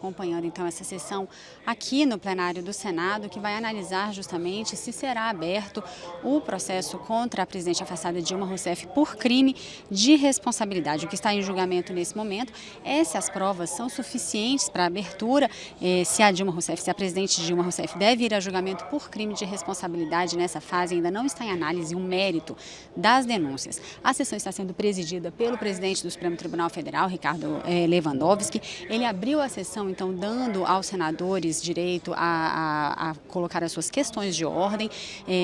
acompanhando então essa sessão aqui no plenário do Senado, que vai analisar justamente se será aberto o processo contra a presidente afastada Dilma Rousseff por crime de responsabilidade. O que está em julgamento nesse momento é se as provas são suficientes para a abertura, se a presidente Dilma Rousseff deve ir a julgamento por crime de responsabilidade. Nessa fase ainda não está em análise o mérito das denúncias. A sessão está sendo presidida pelo presidente do Supremo Tribunal Federal, Ricardo Lewandowski. Ele abriu a sessão, então, dando aos senadores direito a colocar as suas questões de ordem.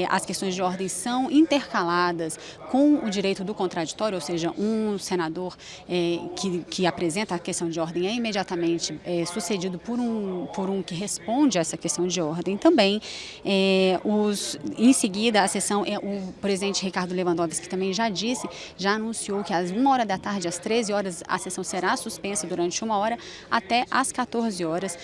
As questões de ordem são intercaladas com o direito do contraditório, ou seja, um senador que apresenta a questão de ordem é imediatamente sucedido por um que responde a essa questão de ordem também. Em seguida, a sessão, o presidente Ricardo Lewandowski também já anunciou que às 1h da tarde, às 13 horas, a sessão será suspensa durante 1 hora até às 14 horas,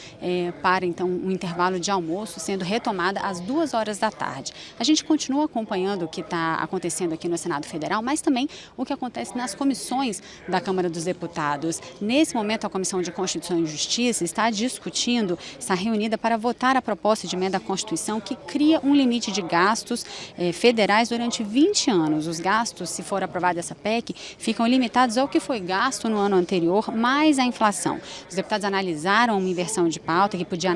para então um intervalo de almoço, sendo retomada às 2 horas da tarde. A gente continua acompanhando o que está acontecendo aqui no Senado Federal, mas também o que acontece nas comissões da Câmara dos Deputados. Nesse momento, a Comissão de Constituição e Justiça está reunida para votar a proposta de emenda à Constituição que cria um limite de gastos federais durante 20 anos. Os gastos, se for aprovada essa PEC, ficam limitados ao que foi gasto no ano anterior, mais a inflação. Os deputados analisaram uma inversão de pauta que podia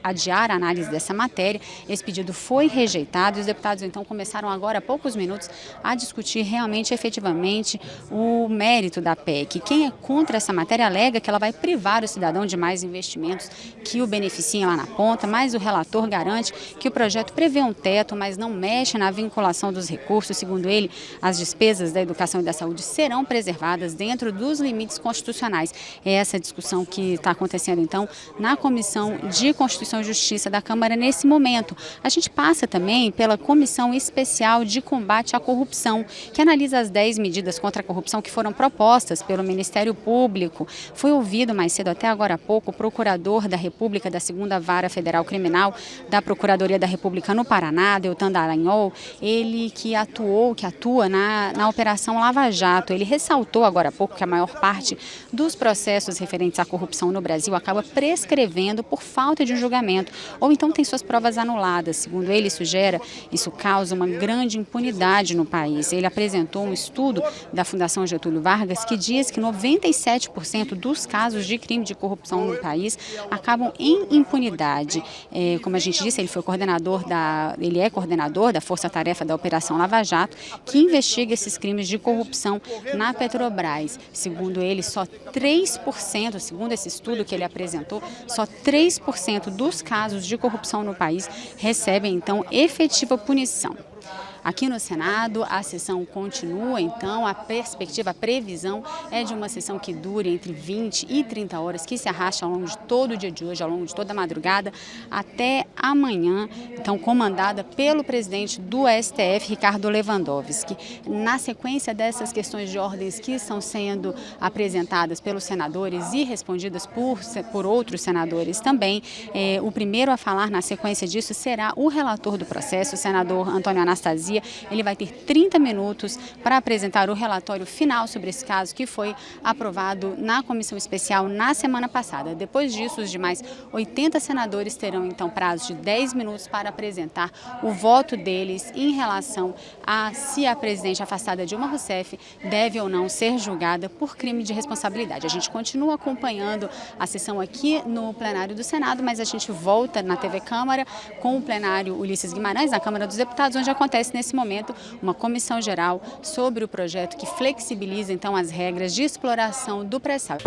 adiar a análise dessa matéria. Esse pedido foi rejeitado e os deputados então começaram agora há poucos minutos a discutir realmente, efetivamente, o mérito da PEC. Quem é contra essa matéria alega que ela vai privar o cidadão de mais investimentos que o beneficiem lá na ponta, mas o relator garante que o projeto prevê um teto, mas não mexe na vinculação dos recursos. Segundo ele, as despesas da educação e da saúde serão preservadas dentro dos limites constitucionais. É essa discussão que está acontecendo, então, na Comissão de Constituição e Justiça da Câmara nesse momento. A gente passa também pela Comissão Especial de Combate à Corrupção, que analisa as 10 medidas contra a corrupção que foram propostas pelo Ministério Público. Foi ouvido mais cedo, até agora há pouco, o procurador da República da 2ª Vara Federal Criminal da Procuradoria da República no Paraná, Deltan Dallagnol, ele que atua na Operação Lava Jato. Ele ressaltou agora há pouco que a maior parte dos processos referentes à corrupção no Brasil acaba prescrevendo por falta de um julgamento, ou então tem suas provas anuladas. Segundo ele, isso causa uma grande impunidade no país. Ele apresentou um estudo da Fundação Getúlio Vargas que diz que 97% dos casos de crime de corrupção no país acabam em impunidade. Como a gente disse, ele é coordenador da Força-Tarefa da Operação Lava Jato, que investiga esses crimes de corrupção na Petrobras. Segundo ele, só 3%, segundo esse estudo que ele apresentou, só 3% dos casos de corrupção no país recebem, então, efetiva punição. Aqui no Senado, a sessão continua, então, a previsão é de uma sessão que dure entre 20 e 30 horas, que se arrasta ao longo de todo o dia de hoje, ao longo de toda a madrugada, até amanhã, então, comandada pelo presidente do STF, Ricardo Lewandowski. Na sequência dessas questões de ordens que estão sendo apresentadas pelos senadores e respondidas por outros senadores também, o primeiro a falar na sequência disso será o relator do processo, o senador Antônio Anastasia. Ele vai ter 30 minutos para apresentar o relatório final sobre esse caso que foi aprovado na comissão especial na semana passada. Depois disso, os demais 80 senadores terão então prazo de 10 minutos para apresentar o voto deles em relação a se a presidente afastada Dilma Rousseff deve ou não ser julgada por crime de responsabilidade. A gente continua acompanhando a sessão aqui no plenário do Senado, mas a gente volta na TV Câmara com o plenário Ulisses Guimarães, na Câmara dos Deputados, onde acontece nesse momento uma comissão geral sobre o projeto que flexibiliza então as regras de exploração do pré-sal.